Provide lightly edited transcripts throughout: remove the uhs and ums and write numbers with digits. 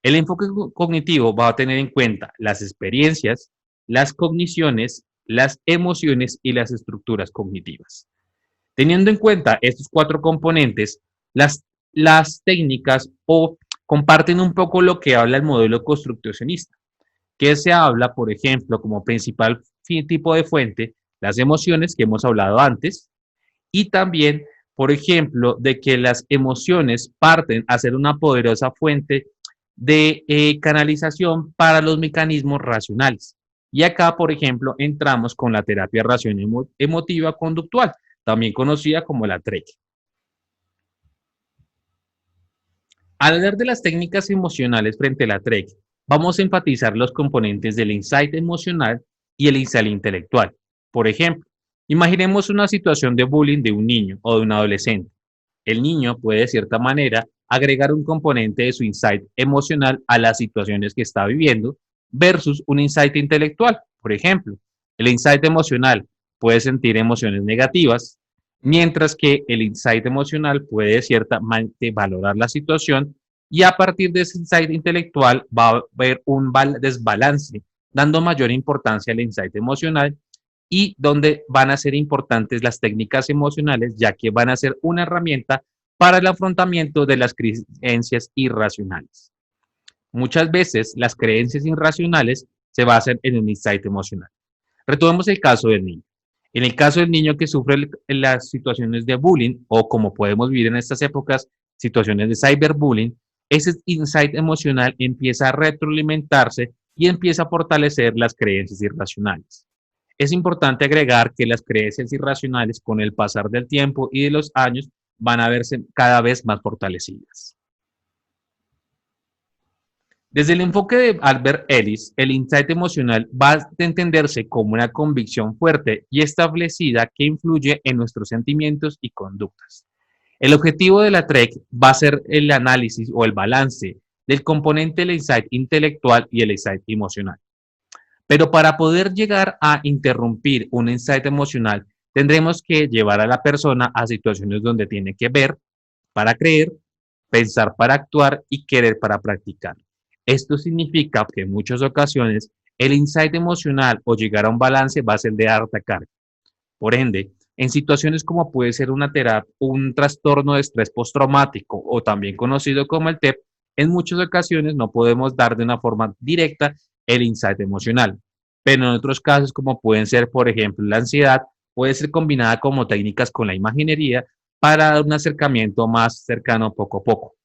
El enfoque cognitivo va a tener en cuenta las experiencias, las cogniciones, las emociones y las estructuras cognitivas. Teniendo en cuenta estos cuatro componentes, las técnicas comparten un poco lo que habla el modelo construccionista, que se habla, por ejemplo, como principal tipo de fuente, las emociones que hemos hablado antes, y también, por ejemplo, de que las emociones parten a ser una poderosa fuente de canalización para los mecanismos racionales. Y acá, por ejemplo, entramos con la terapia ración emotiva conductual, también conocida como la TREC. Al hablar de las técnicas emocionales frente a la TREC, vamos a enfatizar los componentes del insight emocional y el insight intelectual. Por ejemplo, imaginemos una situación de bullying de un niño o de un adolescente. El niño puede, de cierta manera, agregar un componente de su insight emocional a las situaciones que está viviendo versus un insight intelectual. Por ejemplo, el insight emocional puede sentir emociones negativas, mientras que el insight emocional puede ciertamente valorar la situación y a partir de ese insight intelectual va a haber un desbalance, dando mayor importancia al insight emocional y donde van a ser importantes las técnicas emocionales, ya que van a ser una herramienta para el afrontamiento de las creencias irracionales. Muchas veces las creencias irracionales se basan en un insight emocional. Retomemos el caso del niño. En el caso del niño que sufre las situaciones de bullying o como podemos vivir en estas épocas, situaciones de cyberbullying, ese insight emocional empieza a retroalimentarse y empieza a fortalecer las creencias irracionales. Es importante agregar que las creencias irracionales con el pasar del tiempo y de los años van a verse cada vez más fortalecidas. Desde el enfoque de Albert Ellis, el insight emocional va a entenderse como una convicción fuerte y establecida que influye en nuestros sentimientos y conductas. El objetivo de la TREC va a ser el análisis o el balance del componente del insight intelectual y el insight emocional. Pero para poder llegar a interrumpir un insight emocional, tendremos que llevar a la persona a situaciones donde tiene que ver para creer, pensar para actuar y querer para practicar. Esto significa que en muchas ocasiones el insight emocional o llegar a un balance va a ser de alta carga. Por ende, en situaciones como puede ser una terapia, un trastorno de estrés postraumático o también conocido como el TEP, en muchas ocasiones no podemos dar de una forma directa el insight emocional. Pero en otros casos, como pueden ser, por ejemplo, la ansiedad, puede ser combinada como técnicas con la imaginería para dar un acercamiento más cercano poco a poco.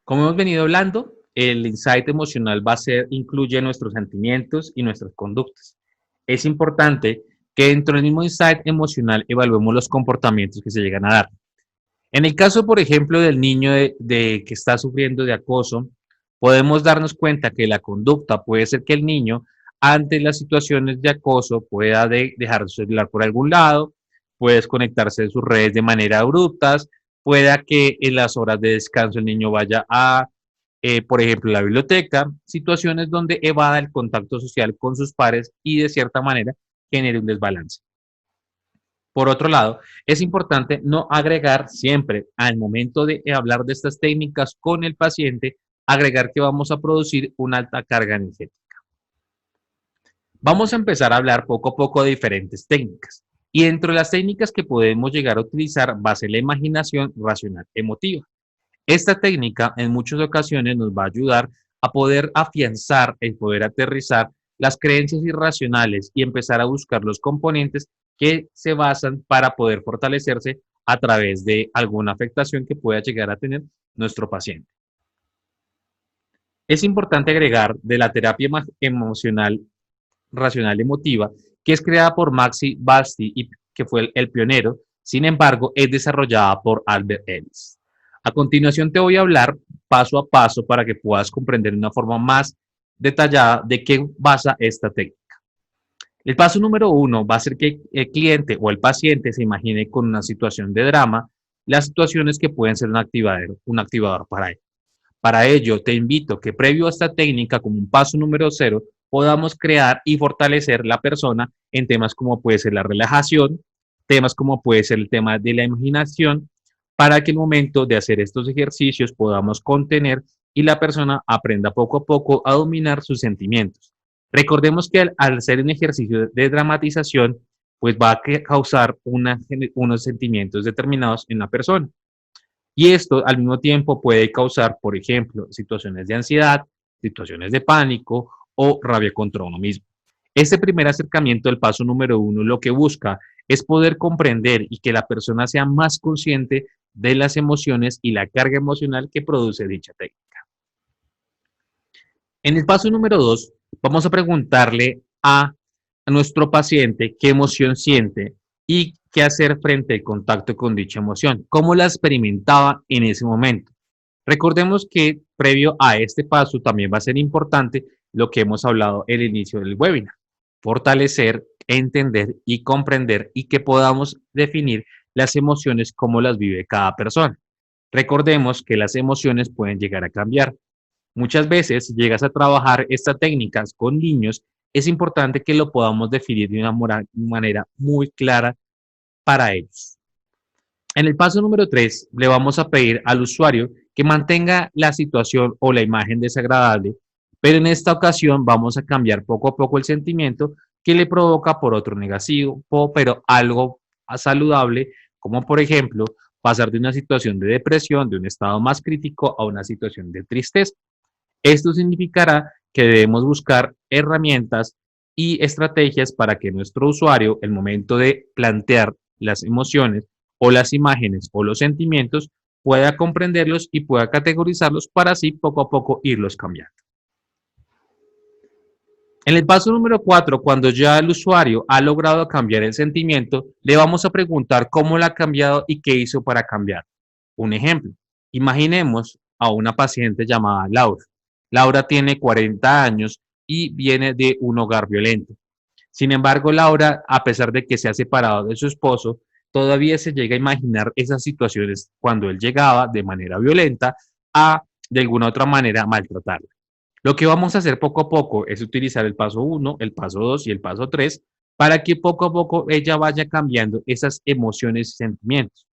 Como hemos venido hablando, el insight emocional va a ser, incluye nuestros sentimientos y nuestras conductas. Es importante que dentro del mismo insight emocional evaluemos los comportamientos que se llegan a dar. En el caso, por ejemplo, del niño que está sufriendo de acoso, podemos darnos cuenta que la conducta puede ser que el niño, ante las situaciones de acoso, pueda dejar su celular por algún lado, puede desconectarse de sus redes de manera abruptas, pueda que en las horas de descanso el niño vaya a, por ejemplo, la biblioteca, situaciones donde evada el contacto social con sus pares y de cierta manera genere un desbalance. Por otro lado, es importante no agregar siempre al momento de hablar de estas técnicas con el paciente, agregar que vamos a producir una alta carga energética. Vamos a empezar a hablar poco a poco de diferentes técnicas. Y dentro de las técnicas que podemos llegar a utilizar va a ser la imaginación racional emotiva. Esta técnica en muchas ocasiones nos va a ayudar a poder afianzar, el poder aterrizar las creencias irracionales y empezar a buscar los componentes que se basan para poder fortalecerse a través de alguna afectación que pueda llegar a tener nuestro paciente. Es importante agregar de la terapia emocional racional emotiva, que es creada por Maxi Basti y que fue el pionero, sin embargo, es desarrollada por Albert Ellis. A continuación te voy a hablar paso a paso para que puedas comprender de una forma más detallada de qué basa esta técnica. El paso número uno va a ser que el cliente o el paciente se imagine con una situación de drama las situaciones que pueden ser un activador para él. Para ello, te invito que previo a esta técnica, como un paso número cero, podamos crear y fortalecer la persona en temas como puede ser la relajación, temas como puede ser el tema de la imaginación, para que el momento de hacer estos ejercicios podamos contener y la persona aprenda poco a poco a dominar sus sentimientos. Recordemos que al hacer un ejercicio de dramatización, pues va a causar unos sentimientos determinados en la persona. Y esto al mismo tiempo puede causar, por ejemplo, situaciones de ansiedad, situaciones de pánico o rabia contra uno mismo. Este primer acercamiento del paso número uno lo que busca es poder comprender y que la persona sea más consciente de las emociones y la carga emocional que produce dicha técnica. En el paso número 2, vamos a preguntarle a nuestro paciente qué emoción siente y qué hacer frente al contacto con dicha emoción, cómo la experimentaba en ese momento. Recordemos que previo a este paso también va a ser importante lo que hemos hablado en el inicio del webinar, fortalecer, entender y comprender y que podamos definir las emociones como las vive cada persona. Recordemos que las emociones pueden llegar a cambiar. Muchas veces, si llegas a trabajar estas técnicas con niños, es importante que lo podamos definir de una manera muy clara para ellos. En el paso número 3, le vamos a pedir al usuario que mantenga la situación o la imagen desagradable, pero en esta ocasión vamos a cambiar poco a poco el sentimiento que le provoca por otro negativo, pero algo saludable, como por ejemplo pasar de una situación de depresión, de un estado más crítico, a una situación de tristeza. Esto significará que debemos buscar herramientas y estrategias para que nuestro usuario, el momento de plantear las emociones o las imágenes o los sentimientos, pueda comprenderlos y pueda categorizarlos para así poco a poco irlos cambiando. En el paso número 4, cuando ya el usuario ha logrado cambiar el sentimiento, le vamos a preguntar cómo lo ha cambiado y qué hizo para cambiar. Un ejemplo, imaginemos a una paciente llamada Laura. Laura tiene 40 años y viene de un hogar violento. Sin embargo, Laura, a pesar de que se ha separado de su esposo, todavía se llega a imaginar esas situaciones cuando él llegaba de manera violenta a, de alguna otra manera, maltratarla. Lo que vamos a hacer poco a poco es utilizar el paso 1, el paso 2 y el paso 3 para que poco a poco ella vaya cambiando esas emociones y sentimientos.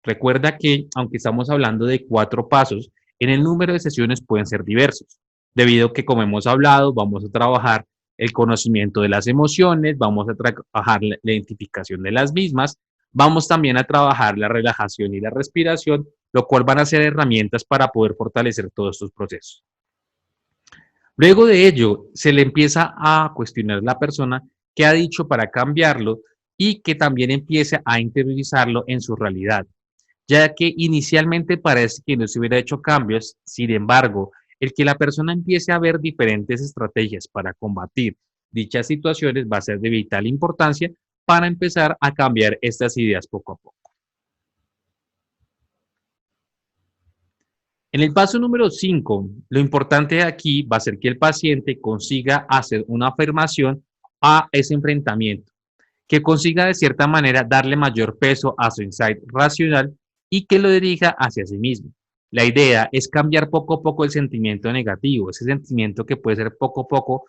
Recuerda que, aunque estamos hablando de 4 pasos, en el número de sesiones pueden ser diversos, debido a que, como hemos hablado, vamos a trabajar el conocimiento de las emociones, vamos a trabajar la identificación de las mismas, vamos también a trabajar la relajación y la respiración, lo cual van a ser herramientas para poder fortalecer todos estos procesos. Luego de ello, se le empieza a cuestionar a la persona qué ha dicho para cambiarlo y que también empiece a interiorizarlo en su realidad, ya que inicialmente parece que no se hubiera hecho cambios. Sin embargo, el que la persona empiece a ver diferentes estrategias para combatir dichas situaciones va a ser de vital importancia para empezar a cambiar estas ideas poco a poco. En el paso número 5, lo importante aquí va a ser que el paciente consiga hacer una afirmación a ese enfrentamiento, que consiga de cierta manera darle mayor peso a su insight racional y que lo dirija hacia sí mismo. La idea es cambiar poco a poco el sentimiento negativo, ese sentimiento que puede ser poco a poco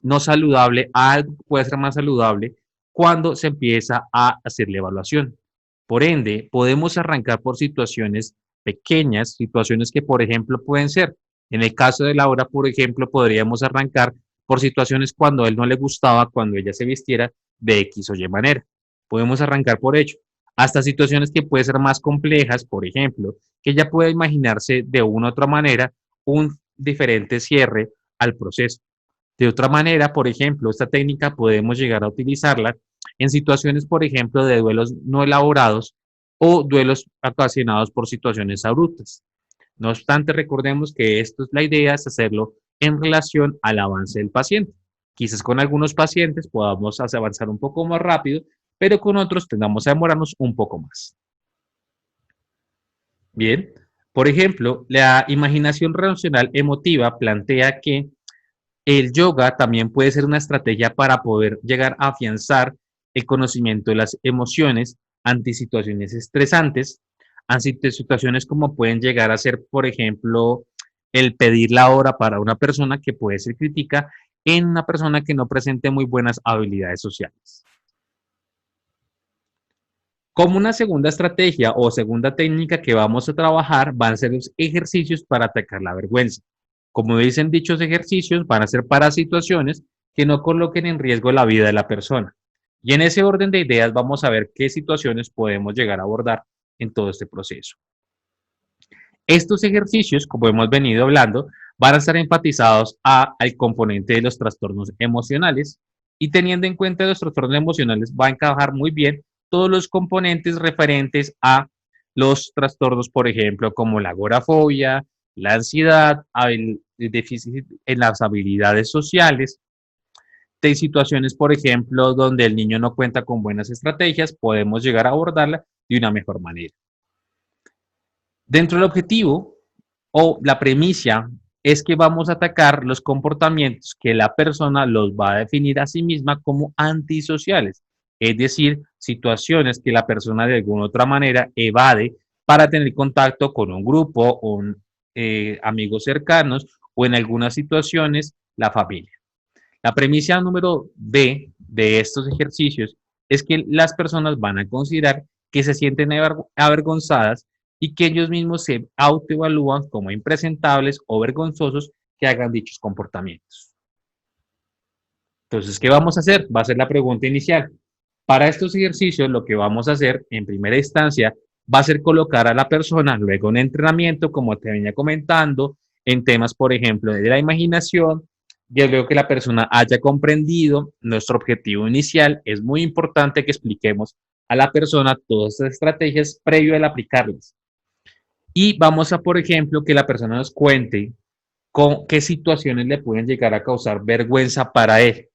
no saludable, a algo que puede ser más saludable cuando se empieza a hacer la evaluación. Por ende, podemos arrancar por situaciones pequeñas, situaciones que, por ejemplo, pueden ser, en el caso de Laura, por ejemplo, podríamos arrancar por situaciones cuando a él no le gustaba, cuando ella se vistiera de X o Y manera. Podemos arrancar por ello. Hasta situaciones que pueden ser más complejas, por ejemplo, que ella pueda imaginarse de una u otra manera un diferente cierre al proceso. De otra manera, por ejemplo, esta técnica podemos llegar a utilizarla en situaciones, por ejemplo, de duelos no elaborados o duelos ocasionados por situaciones abruptas. No obstante, recordemos que esto es la idea, es hacerlo en relación al avance del paciente. Quizás con algunos pacientes podamos avanzar un poco más rápido, pero con otros tendamos a demorarnos un poco más. Bien, por ejemplo, la imaginación racional emotiva plantea que el yoga también puede ser una estrategia para poder llegar a afianzar el conocimiento de las emociones ante situaciones estresantes, ante situaciones como pueden llegar a ser, por ejemplo, el pedir la hora para una persona que puede ser crítica en una persona que no presente muy buenas habilidades sociales. Como una segunda estrategia o segunda técnica que vamos a trabajar van a ser los ejercicios para atacar la vergüenza. Como dicen dichos ejercicios, van a ser para situaciones que no coloquen en riesgo la vida de la persona. Y en ese orden de ideas vamos a ver qué situaciones podemos llegar a abordar en todo este proceso. Estos ejercicios, como hemos venido hablando, van a estar enfatizados al componente de los trastornos emocionales y teniendo en cuenta los trastornos emocionales va a encajar muy bien todos los componentes referentes a los trastornos, por ejemplo, como la agorafobia, la ansiedad, el déficit en las habilidades sociales. De situaciones, por ejemplo, donde el niño no cuenta con buenas estrategias, podemos llegar a abordarla de una mejor manera. Dentro del objetivo o la premisa es que vamos a atacar los comportamientos que la persona los va a definir a sí misma como antisociales, es decir, situaciones que la persona de alguna otra manera evade para tener contacto con un grupo o amigos cercanos o en algunas situaciones la familia. La premisa número B de estos ejercicios es que las personas van a considerar que se sienten avergonzadas y que ellos mismos se autoevalúan como impresentables o vergonzosos que hagan dichos comportamientos. Entonces, ¿qué vamos a hacer? Va a ser la pregunta inicial. Para estos ejercicios, lo que vamos a hacer en primera instancia va a ser colocar a la persona luego en entrenamiento, como te venía comentando, en temas, por ejemplo, de la imaginación. Ya veo que la persona haya comprendido nuestro objetivo inicial. Es muy importante que expliquemos a la persona todas estas estrategias previo al aplicarlas. Y vamos a, por ejemplo, que la persona nos cuente con qué situaciones le pueden llegar a causar vergüenza para él.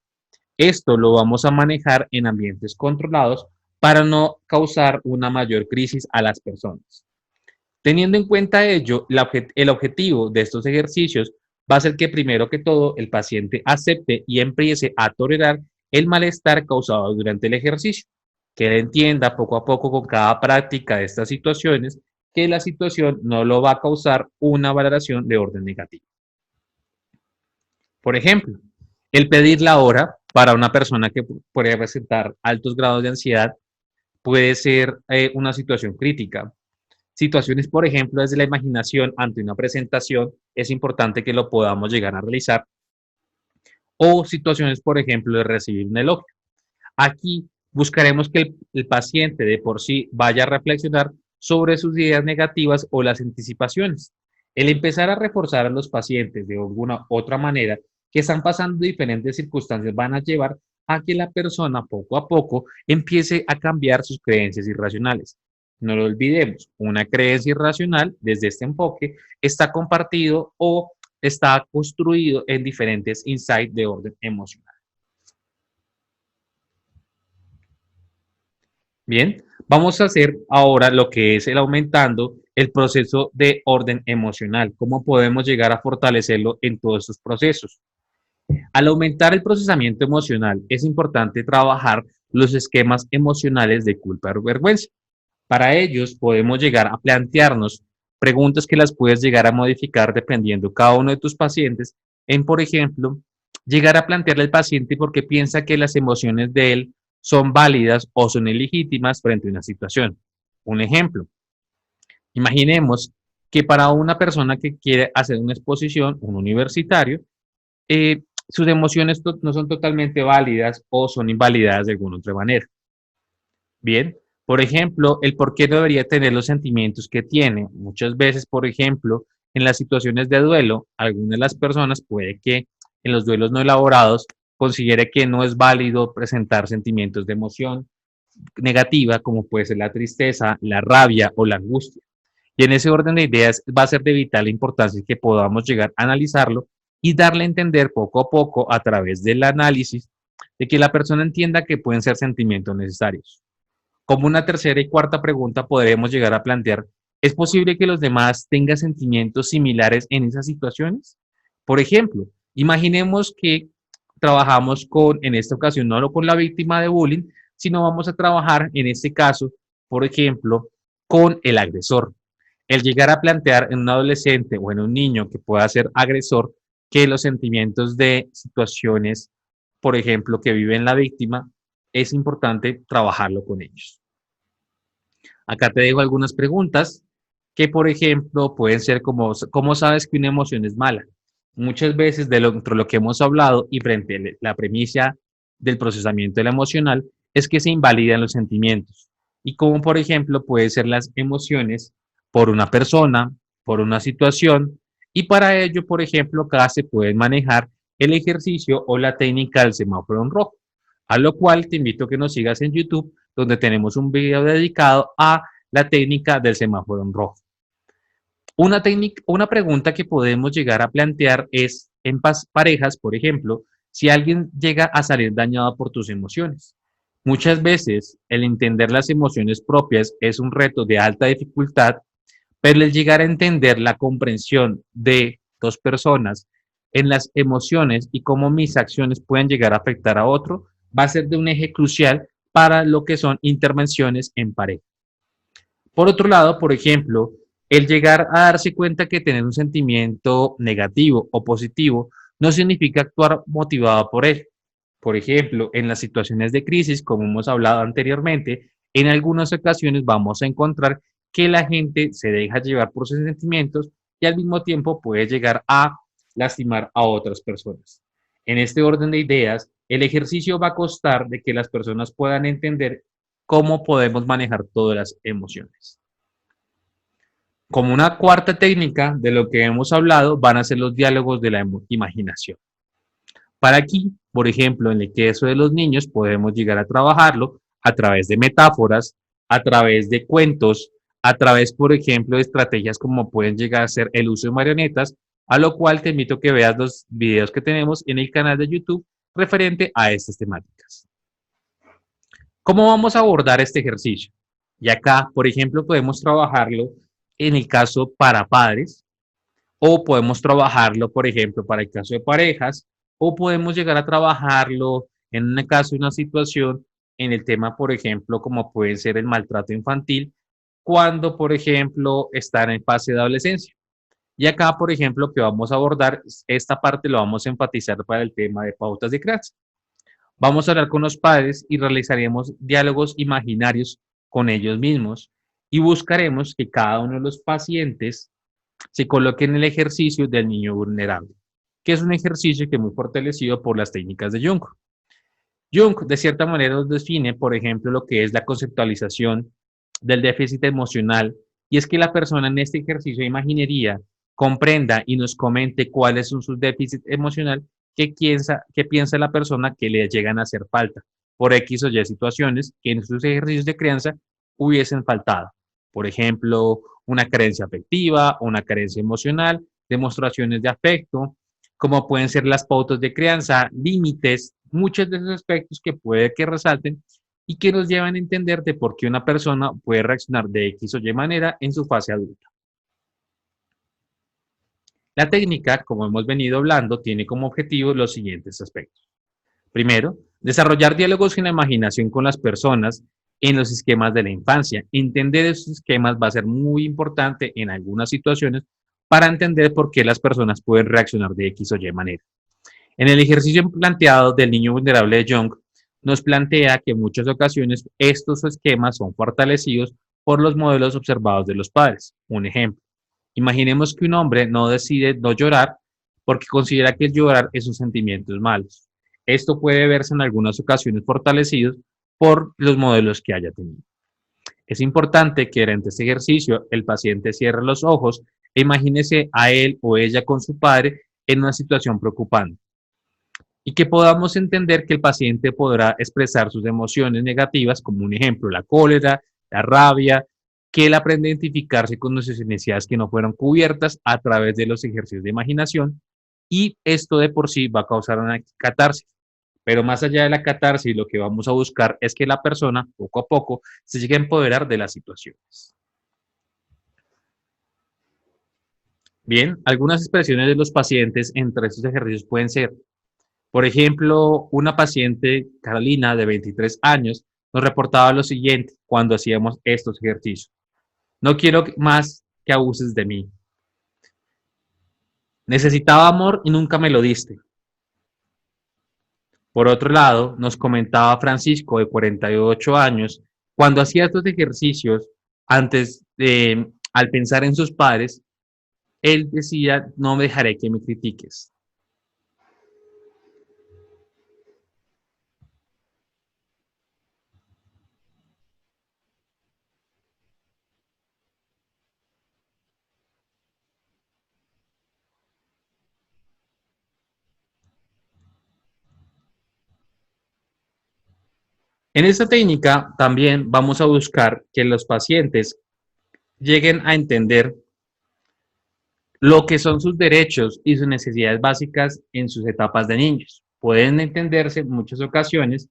Esto lo vamos a manejar en ambientes controlados para no causar una mayor crisis a las personas. Teniendo en cuenta ello, el objetivo de estos ejercicios va a ser que primero que todo el paciente acepte y empiece a tolerar el malestar causado durante el ejercicio, que él entienda poco a poco con cada práctica de estas situaciones que la situación no lo va a causar una valoración de orden negativo. Por ejemplo, el pedir la hora para una persona que puede presentar altos grados de ansiedad puede ser una situación crítica. Situaciones, por ejemplo, desde la imaginación ante una presentación, es importante que lo podamos llegar a realizar. O situaciones, por ejemplo, de recibir un elogio. Aquí buscaremos que el paciente de por sí vaya a reflexionar sobre sus ideas negativas o las anticipaciones. El empezar a reforzar a los pacientes de alguna otra manera que están pasando diferentes circunstancias van a llevar a que la persona poco a poco empiece a cambiar sus creencias irracionales. No lo olvidemos, una creencia irracional desde este enfoque está compartido o está construido en diferentes insights de orden emocional. Bien, vamos a hacer ahora lo que es el aumentando el proceso de orden emocional. ¿Cómo podemos llegar a fortalecerlo en todos estos procesos? Al aumentar el procesamiento emocional, es importante trabajar los esquemas emocionales de culpa o vergüenza. Para ellos, podemos llegar a plantearnos preguntas que las puedes llegar a modificar dependiendo cada uno de tus pacientes. En, por ejemplo, llegar a plantearle al paciente por qué piensa que las emociones de él son válidas o son ilegítimas frente a una situación. Un ejemplo, imaginemos que para una persona que quiere hacer una exposición, un universitario, sus emociones no son totalmente válidas o son invalidadas de alguna otra manera. Bien, por ejemplo, el por qué no debería tener los sentimientos que tiene. Muchas veces, por ejemplo, en las situaciones de duelo, algunas de las personas puede que en los duelos no elaborados considere que no es válido presentar sentimientos de emoción negativa, como puede ser la tristeza, la rabia o la angustia. Y en ese orden de ideas va a ser de vital importancia que podamos llegar a analizarlo y darle a entender poco a poco a través del análisis de que la persona entienda que pueden ser sentimientos necesarios. Como una tercera y cuarta pregunta podremos llegar a plantear, ¿es posible que los demás tengan sentimientos similares en esas situaciones? Por ejemplo, imaginemos que trabajamos con, en esta ocasión, no con la víctima de bullying, sino vamos a trabajar en este caso, por ejemplo, con el agresor. El llegar a plantear en un adolescente o en un niño que pueda ser agresor que los sentimientos de situaciones, por ejemplo, que vive la víctima, es importante trabajarlo con ellos. Acá te dejo algunas preguntas que, por ejemplo, pueden ser como, ¿cómo sabes que una emoción es mala? Muchas veces entre lo que hemos hablado y frente a la premisa del procesamiento de la emocional es que se invalidan los sentimientos. Y como, por ejemplo, pueden ser las emociones por una persona, por una situación, y para ello, por ejemplo, acá se puede manejar el ejercicio o la técnica del semáforo en rojo, a lo cual te invito a que nos sigas en YouTube, donde tenemos un video dedicado a la técnica del semáforo en rojo. Una pregunta que podemos llegar a plantear es en parejas, por ejemplo, si alguien llega a salir dañado por tus emociones. Muchas veces el entender las emociones propias es un reto de alta dificultad, pero el llegar a entender la comprensión de dos personas en las emociones y cómo mis acciones pueden llegar a afectar a otro va a ser de un eje crucial para lo que son intervenciones en pareja. Por otro lado, por ejemplo, el llegar a darse cuenta que tener un sentimiento negativo o positivo no significa actuar motivado por él. Por ejemplo, en las situaciones de crisis, como hemos hablado anteriormente, en algunas ocasiones vamos a encontrar que la gente se deja llevar por sus sentimientos y al mismo tiempo puede llegar a lastimar a otras personas. En este orden de ideas, el ejercicio va a costar de que las personas puedan entender cómo podemos manejar todas las emociones. Como una cuarta técnica de lo que hemos hablado van a ser los diálogos de la imaginación. Para aquí, por ejemplo, en el caso de los niños, podemos llegar a trabajarlo a través de metáforas, a través de cuentos, a través, por ejemplo, de estrategias como pueden llegar a ser el uso de marionetas, a lo cual te invito a que veas los videos que tenemos en el canal de YouTube referente a estas temáticas. ¿Cómo vamos a abordar este ejercicio? Y acá, por ejemplo, podemos trabajarlo en el caso para padres, o podemos trabajarlo, por ejemplo, para el caso de parejas, o podemos llegar a trabajarlo en un caso, una situación, en el tema, por ejemplo, como puede ser el maltrato infantil, cuando, por ejemplo, están en fase de adolescencia. Y acá, por ejemplo, que vamos a abordar, esta parte lo vamos a enfatizar para el tema de pautas de crianza. Vamos a hablar con los padres y realizaremos diálogos imaginarios con ellos mismos y buscaremos que cada uno de los pacientes se coloque en el ejercicio del niño vulnerable, que es un ejercicio que es muy fortalecido por las técnicas de Jung. Jung, de cierta manera, nos define, por ejemplo, lo que es la conceptualización del déficit emocional, y es que la persona en este ejercicio de imaginería comprenda y nos comente cuáles son sus déficits emocionales que piensa la persona que le llegan a hacer falta por X o Y situaciones que en sus ejercicios de crianza hubiesen faltado. Por ejemplo, una carencia afectiva, una carencia emocional, demostraciones de afecto, como pueden ser las pautas de crianza, límites, muchos de esos aspectos que puede que resalten y que nos llevan a entender de por qué una persona puede reaccionar de X o Y manera en su fase adulta. La técnica, como hemos venido hablando, tiene como objetivo los siguientes aspectos. Primero, desarrollar diálogos en la imaginación con las personas en los esquemas de la infancia. Entender esos esquemas va a ser muy importante en algunas situaciones para entender por qué las personas pueden reaccionar de X o Y manera. En el ejercicio planteado del niño vulnerable de Jung, nos plantea que en muchas ocasiones estos esquemas son fortalecidos por los modelos observados de los padres. Un ejemplo, imaginemos que un hombre no decide no llorar porque considera que el llorar es un sentimiento malo. Esto puede verse en algunas ocasiones fortalecido por los modelos que haya tenido. Es importante que durante este ejercicio el paciente cierre los ojos e imagínese a él o ella con su padre en una situación preocupante y que podamos entender que el paciente podrá expresar sus emociones negativas, como un ejemplo, la cólera, la rabia, que él aprende a identificarse con sus necesidades que no fueron cubiertas a través de los ejercicios de imaginación y esto de por sí va a causar una catarsis. Pero más allá de la catarsis, lo que vamos a buscar es que la persona, poco a poco, se llegue a empoderar de las situaciones. Bien, algunas expresiones de los pacientes entre estos ejercicios pueden ser, por ejemplo, una paciente, Carolina, de 23 años, nos reportaba lo siguiente cuando hacíamos estos ejercicios. No quiero más que abuses de mí. Necesitaba amor y nunca me lo diste. Por otro lado, nos comentaba Francisco, de 48 años, cuando hacía estos ejercicios, al pensar en sus padres, él decía, no me dejaré que me critiques. En esta técnica también vamos a buscar que los pacientes lleguen a entender lo que son sus derechos y sus necesidades básicas en sus etapas de niños. Pueden entenderse en muchas ocasiones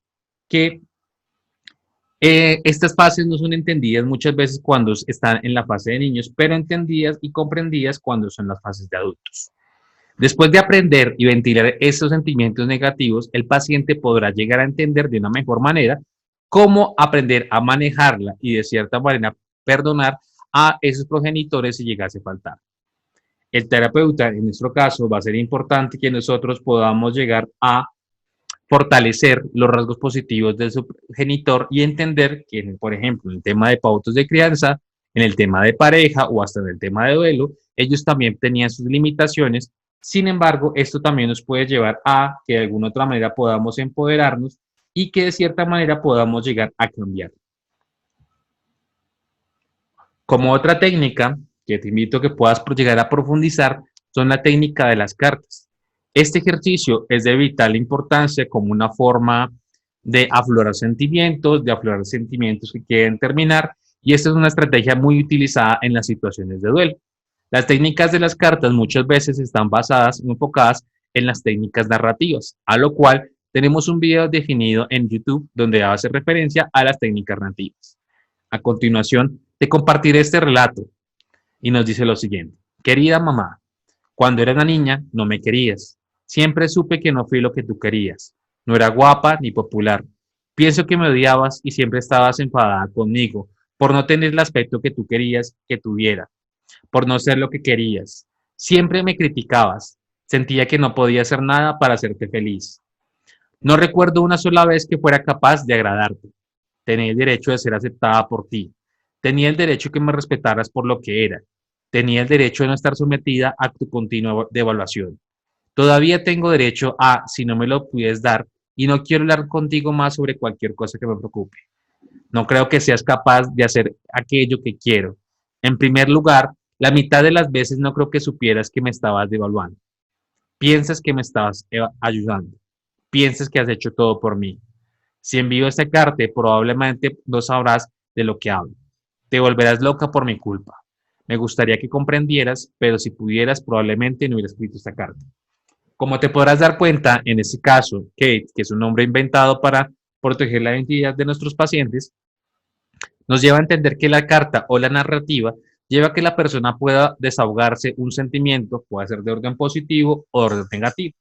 que estas fases no son entendidas muchas veces cuando están en la fase de niños, pero entendidas y comprendidas cuando son las fases de adultos. Después de aprender y ventilar esos sentimientos negativos, el paciente podrá llegar a entender de una mejor manera cómo aprender a manejarla y de cierta manera perdonar a esos progenitores si llegase a faltar. El terapeuta, en nuestro caso, va a ser importante que nosotros podamos llegar a fortalecer los rasgos positivos de su genitor y entender que, por ejemplo, en el tema de pautas de crianza, en el tema de pareja o hasta en el tema de duelo, ellos también tenían sus limitaciones. Sin embargo, esto también nos puede llevar a que de alguna otra manera podamos empoderarnos y que de cierta manera podamos llegar a cambiar. Como otra técnica que te invito a que puedas llegar a profundizar son la técnica de las cartas. Este ejercicio es de vital importancia como una forma de aflorar sentimientos que quieren terminar, y esta es una estrategia muy utilizada en las situaciones de duelo. Las técnicas de las cartas muchas veces están basadas, enfocadas en las técnicas narrativas, a lo cual tenemos un video definido en YouTube donde hace referencia a las técnicas narrativas. A continuación, te compartiré este relato y nos dice lo siguiente. Querida mamá, cuando era una niña no me querías. Siempre supe que no fui lo que tú querías. No era guapa ni popular. Pienso que me odiabas y siempre estabas enfadada conmigo por no tener el aspecto que tú querías que tuviera, por no ser lo que querías. Siempre me criticabas. Sentía que no podía hacer nada para hacerte feliz. No recuerdo una sola vez que fuera capaz de agradarte. Tenía el derecho de ser aceptada por ti. Tenía el derecho que me respetaras por lo que era. Tenía el derecho de no estar sometida a tu continua devaluación. Todavía tengo derecho a, si no me lo puedes dar, y no quiero hablar contigo más sobre cualquier cosa que me preocupe. No creo que seas capaz de hacer aquello que quiero. En primer lugar, la mitad de las veces no creo que supieras que me estabas devaluando. Piensas que me estabas ayudando. Piensas que has hecho todo por mí. Si envío esta carta, probablemente no sabrás de lo que hablo. Te volverás loca por mi culpa. Me gustaría que comprendieras, pero si pudieras, probablemente no hubiera escrito esta carta. Como te podrás dar cuenta, en este caso, Kate, que es un nombre inventado para proteger la identidad de nuestros pacientes, nos lleva a entender que la carta o la narrativa lleva a que la persona pueda desahogarse un sentimiento, puede ser de orden positivo o de orden negativo.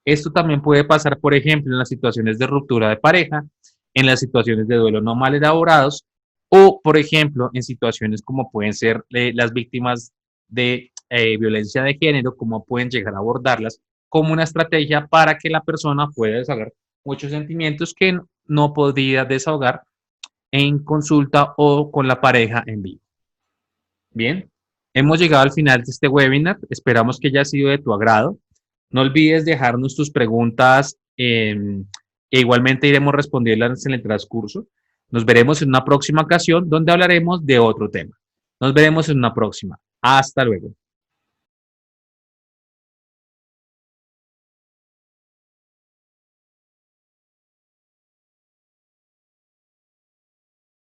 Esto también puede pasar, por ejemplo, en las situaciones de ruptura de pareja, en las situaciones de duelo no mal elaborados o, por ejemplo, en situaciones como pueden ser las víctimas de violencia de género, como pueden llegar a abordarlas como una estrategia para que la persona pueda desahogar muchos sentimientos que no podría desahogar en consulta o con la pareja en vivo. Bien, hemos llegado al final de este webinar. Esperamos que haya sido de tu agrado. No olvides dejarnos tus preguntas e igualmente iremos respondiéndolas en el transcurso. Nos veremos en una próxima ocasión donde hablaremos de otro tema. Nos veremos en una próxima. Hasta luego.